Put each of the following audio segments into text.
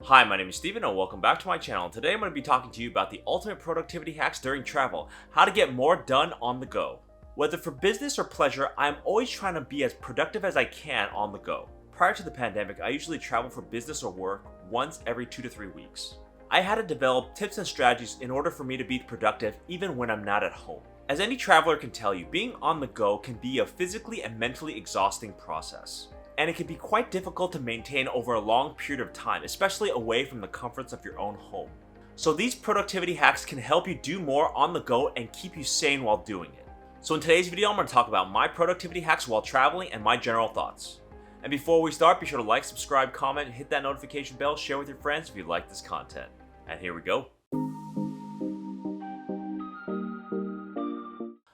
Hi, my name is Steven and welcome back to my channel. Today I'm going to be talking to you about the ultimate productivity hacks during travel, how to get more done on the go. Whether for business or pleasure, I'm always trying to be as productive as I can on the go. Prior to the pandemic, I usually travel for business or work once every 2 to 3 weeks. I had to develop tips and strategies in order for me to be productive even when I'm not at home. As any traveler can tell you, being on the go can be a physically and mentally exhausting process. And it can be quite difficult to maintain over a long period of time, especially away from the comforts of your own home. So these productivity hacks can help you do more on the go and keep you sane while doing it. So in today's video, I'm going to talk about my productivity hacks while traveling and my general thoughts. And before we start, be sure to like, subscribe, comment, hit that notification bell, share with your friends if you like this content. And here we go.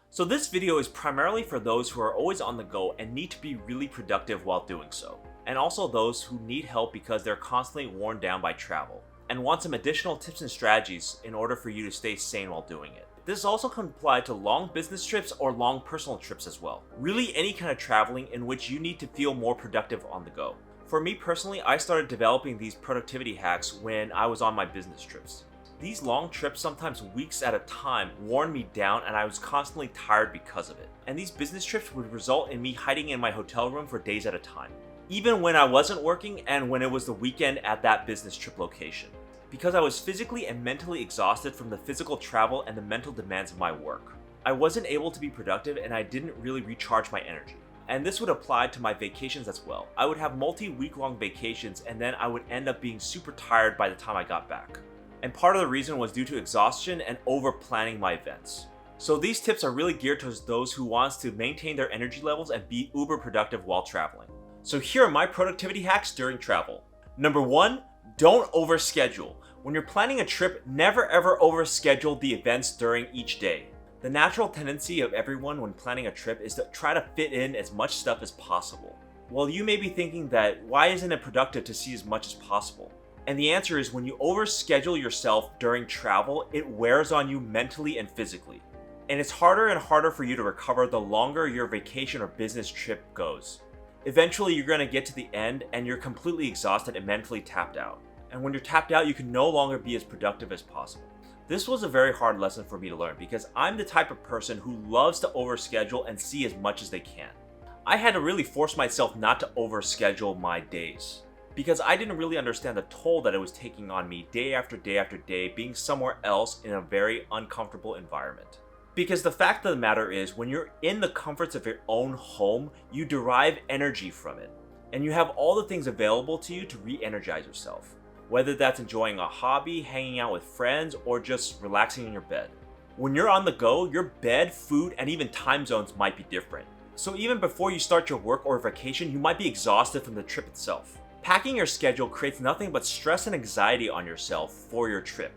So this video is primarily for those who are always on the go and need to be really productive while doing so, and also those who need help because they're constantly worn down by travel, and want some additional tips and strategies in order for you to stay sane while doing it. This also can apply to long business trips or long personal trips as well. Really any kind of traveling in which you need to feel more productive on the go. For me personally, I started developing these productivity hacks when I was on my business trips. These long trips, sometimes weeks at a time, wore me down and I was constantly tired because of it. And these business trips would result in me hiding in my hotel room for days at a time, even when I wasn't working and when it was the weekend at that business trip location. Because I was physically and mentally exhausted from the physical travel and the mental demands of my work. I wasn't able to be productive and I didn't really recharge my energy. And this would apply to my vacations as well. I would have multi-week-long vacations and then I would end up being super tired by the time I got back. And part of the reason was due to exhaustion and over-planning my events. So these tips are really geared towards those who wants to maintain their energy levels and be uber productive while traveling. So here are my productivity hacks during travel. Number 1, don't overschedule. When you're planning a trip, never ever overschedule the events during each day. The natural tendency of everyone when planning a trip is to try to fit in as much stuff as possible. Well, you may be thinking that why isn't it productive to see as much as possible? And the answer is when you overschedule yourself during travel, it wears on you mentally and physically. And it's harder and harder for you to recover the longer your vacation or business trip goes. Eventually, you're going to get to the end and you're completely exhausted and mentally tapped out. And when you're tapped out, you can no longer be as productive as possible. This was a very hard lesson for me to learn because I'm the type of person who loves to overschedule and see as much as they can. I had to really force myself not to overschedule my days, because I didn't really understand the toll that it was taking on me day after day after day being somewhere else in a very uncomfortable environment. Because the fact of the matter is, when you're in the comforts of your own home, you derive energy from it. And you have all the things available to you to re-energize yourself. Whether that's enjoying a hobby, hanging out with friends, or just relaxing in your bed. When you're on the go, your bed, food, and even time zones might be different. So even before you start your work or vacation, you might be exhausted from the trip itself. Packing your schedule creates nothing but stress and anxiety on yourself for your trip.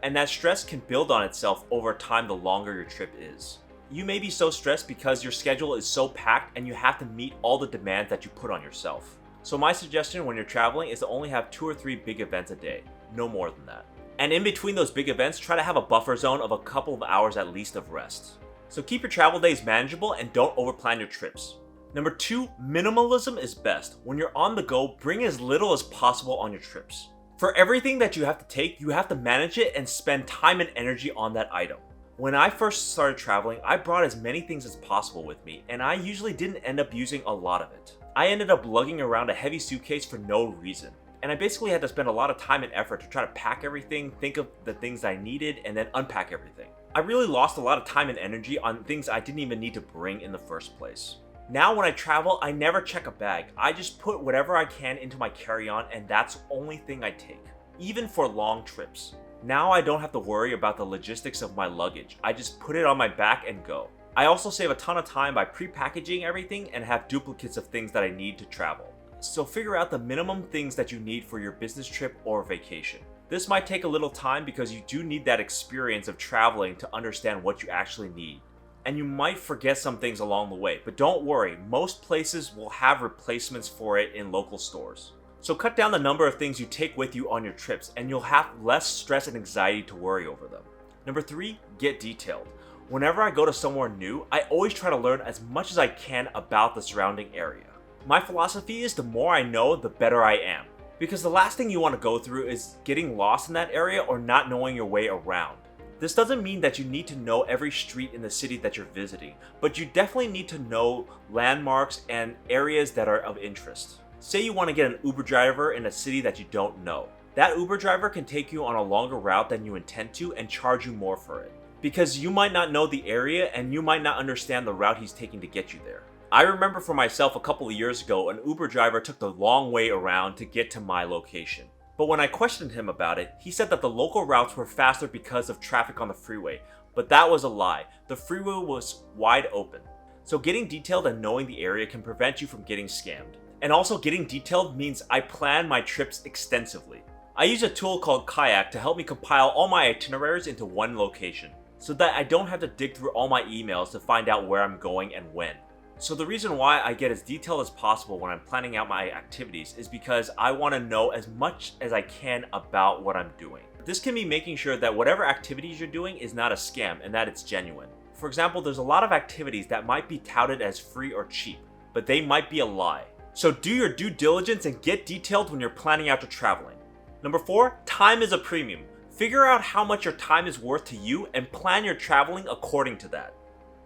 And that stress can build on itself over time the longer your trip is. You may be so stressed because your schedule is so packed and you have to meet all the demands that you put on yourself. So my suggestion when you're traveling is to only have 2 or 3 big events a day, no more than that. And in between those big events, try to have a buffer zone of a couple of hours at least of rest. So keep your travel days manageable and don't overplan your trips. Number 2, minimalism is best. When you're on the go, bring as little as possible on your trips. For everything that you have to take, you have to manage it and spend time and energy on that item. When I first started traveling, I brought as many things as possible with me, and I usually didn't end up using a lot of it. I ended up lugging around a heavy suitcase for no reason. And I basically had to spend a lot of time and effort to try to pack everything, think of the things I needed, and then unpack everything. I really lost a lot of time and energy on things I didn't even need to bring in the first place. Now when I travel, I never check a bag. I just put whatever I can into my carry-on and that's the only thing I take, even for long trips. Now I don't have to worry about the logistics of my luggage. I just put it on my back and go. I also save a ton of time by pre-packaging everything and have duplicates of things that I need to travel. So figure out the minimum things that you need for your business trip or vacation. This might take a little time because you do need that experience of traveling to understand what you actually need. And you might forget some things along the way, but don't worry, most places will have replacements for it in local stores. So cut down the number of things you take with you on your trips and you'll have less stress and anxiety to worry over them. Number 3, get detailed. Whenever I go to somewhere new, I always try to learn as much as I can about the surrounding area. My philosophy is the more I know, the better I am. Because the last thing you want to go through is getting lost in that area or not knowing your way around. This doesn't mean that you need to know every street in the city that you're visiting, but you definitely need to know landmarks and areas that are of interest. Say you want to get an Uber driver in a city that you don't know. That Uber driver can take you on a longer route than you intend to and charge you more for it. Because you might not know the area and you might not understand the route he's taking to get you there. I remember for myself a couple of years ago, an Uber driver took the long way around to get to my location. But when I questioned him about it, he said that the local routes were faster because of traffic on the freeway. But that was a lie. The freeway was wide open. So getting detailed and knowing the area can prevent you from getting scammed. And also getting detailed means I plan my trips extensively. I use a tool called Kayak to help me compile all my itineraries into one location, so that I don't have to dig through all my emails to find out where I'm going and when. So the reason why I get as detailed as possible when I'm planning out my activities is because I want to know as much as I can about what I'm doing. This can be making sure that whatever activities you're doing is not a scam and that it's genuine. For example, there's a lot of activities that might be touted as free or cheap, but they might be a lie. So do your due diligence and get detailed when you're planning out your traveling. Number 4, time is a premium. Figure out how much your time is worth to you and plan your traveling according to that.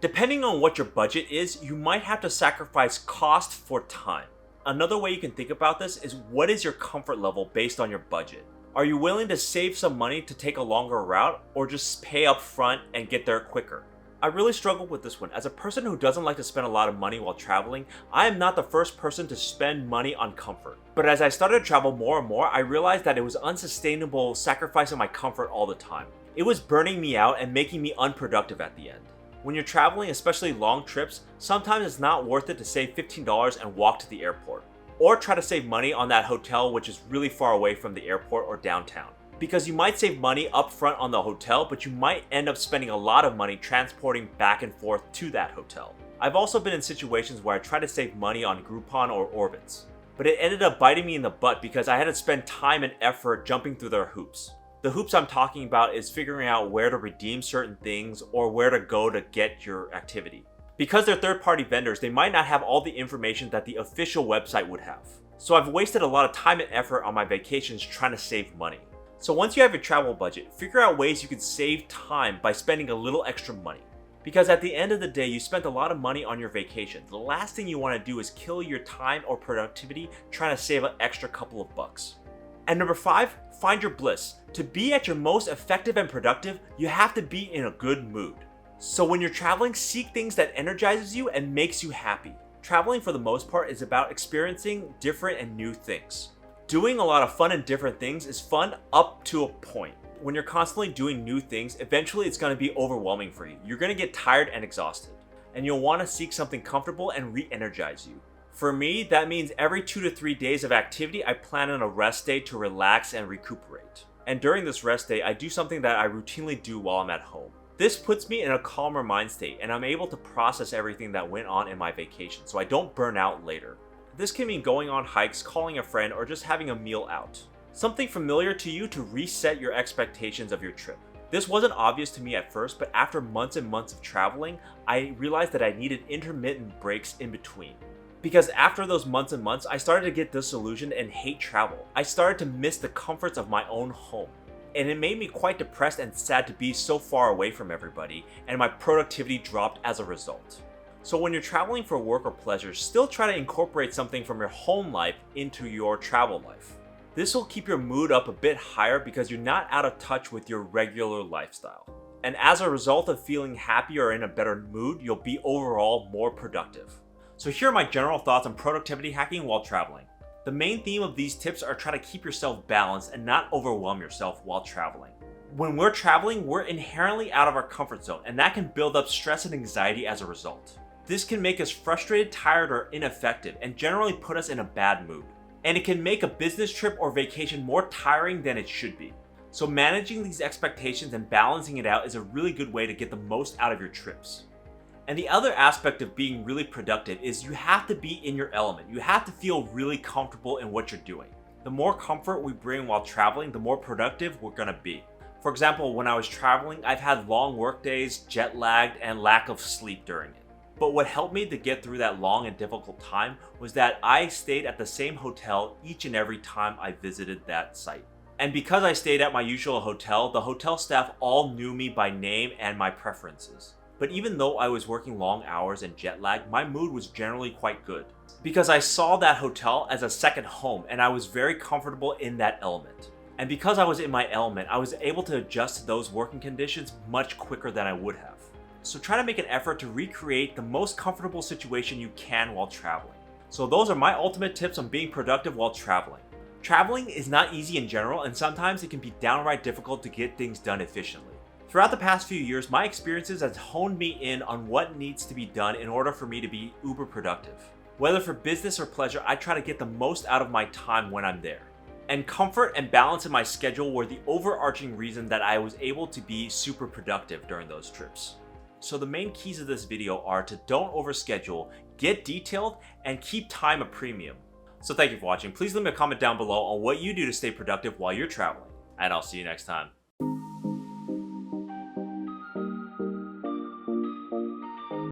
Depending on what your budget is, you might have to sacrifice cost for time. Another way you can think about this is, what is your comfort level based on your budget? Are you willing to save some money to take a longer route, or just pay up front and get there quicker? I really struggle with this one. As a person who doesn't like to spend a lot of money while traveling, I am not the first person to spend money on comfort. But as I started to travel more and more, I realized that it was unsustainable sacrificing my comfort all the time. It was burning me out and making me unproductive at the end. When you're traveling, especially long trips, sometimes it's not worth it to save $15 and walk to the airport. Or try to save money on that hotel which is really far away from the airport or downtown. Because you might save money up front on the hotel, but you might end up spending a lot of money transporting back and forth to that hotel. I've also been in situations where I tried to save money on Groupon or Orbitz, but it ended up biting me in the butt because I had to spend time and effort jumping through their hoops. The hoops I'm talking about is figuring out where to redeem certain things or where to go to get your activity. Because they're third-party vendors, they might not have all the information that the official website would have. So I've wasted a lot of time and effort on my vacations trying to save money. So once you have your travel budget, figure out ways you can save time by spending a little extra money. Because at the end of the day, you spent a lot of money on your vacation. The last thing you want to do is kill your time or productivity trying to save an extra couple of bucks. And number 5, find your bliss. To be at your most effective and productive, you have to be in a good mood. So when you're traveling, seek things that energizes you and makes you happy. Traveling for the most part is about experiencing different and new things. Doing a lot of fun and different things is fun up to a point. When you're constantly doing new things, eventually it's going to be overwhelming for you. You're going to get tired and exhausted. And you'll want to seek something comfortable and re-energize you. For me, that means every 2 to 3 days of activity, I plan on a rest day to relax and recuperate. And during this rest day, I do something that I routinely do while I'm at home. This puts me in a calmer mind state, and I'm able to process everything that went on in my vacation so I don't burn out later. This can mean going on hikes, calling a friend, or just having a meal out. Something familiar to you to reset your expectations of your trip. This wasn't obvious to me at first, but after months and months of traveling, I realized that I needed intermittent breaks in between. Because after those months and months, I started to get disillusioned and hate travel. I started to miss the comforts of my own home. And it made me quite depressed and sad to be so far away from everybody, and my productivity dropped as a result. So when you're traveling for work or pleasure, still try to incorporate something from your home life into your travel life. This will keep your mood up a bit higher because you're not out of touch with your regular lifestyle. And as a result of feeling happy or in a better mood, you'll be overall more productive. So here are my general thoughts on productivity hacking while traveling. The main theme of these tips are try to keep yourself balanced and not overwhelm yourself while traveling. When we're traveling, we're inherently out of our comfort zone, and that can build up stress and anxiety as a result. This can make us frustrated, tired, or ineffective, and generally put us in a bad mood. And it can make a business trip or vacation more tiring than it should be. So managing these expectations and balancing it out is a really good way to get the most out of your trips. And the other aspect of being really productive is you have to be in your element. You have to feel really comfortable in what you're doing. The more comfort we bring while traveling, the more productive we're gonna be. For example, when I was traveling, I've had long work days, jet lagged, and lack of sleep during it. But what helped me to get through that long and difficult time was that I stayed at the same hotel each and every time I visited that site. And because I stayed at my usual hotel, the hotel staff all knew me by name and my preferences. But even though I was working long hours and jet lag, my mood was generally quite good. Because I saw that hotel as a second home and I was very comfortable in that element. And because I was in my element, I was able to adjust to those working conditions much quicker than I would have. So try to make an effort to recreate the most comfortable situation you can while traveling. So those are my ultimate tips on being productive while traveling. Traveling is not easy in general, and sometimes it can be downright difficult to get things done efficiently. Throughout the past few years, my experiences have honed me in on what needs to be done in order for me to be uber productive. Whether for business or pleasure, I try to get the most out of my time when I'm there. And comfort and balance in my schedule were the overarching reason that I was able to be super productive during those trips. So the main keys of this video are to don't overschedule, get detailed, and keep time a premium. So thank you for watching. Please leave me a comment down below on what you do to stay productive while you're traveling. And I'll see you next time.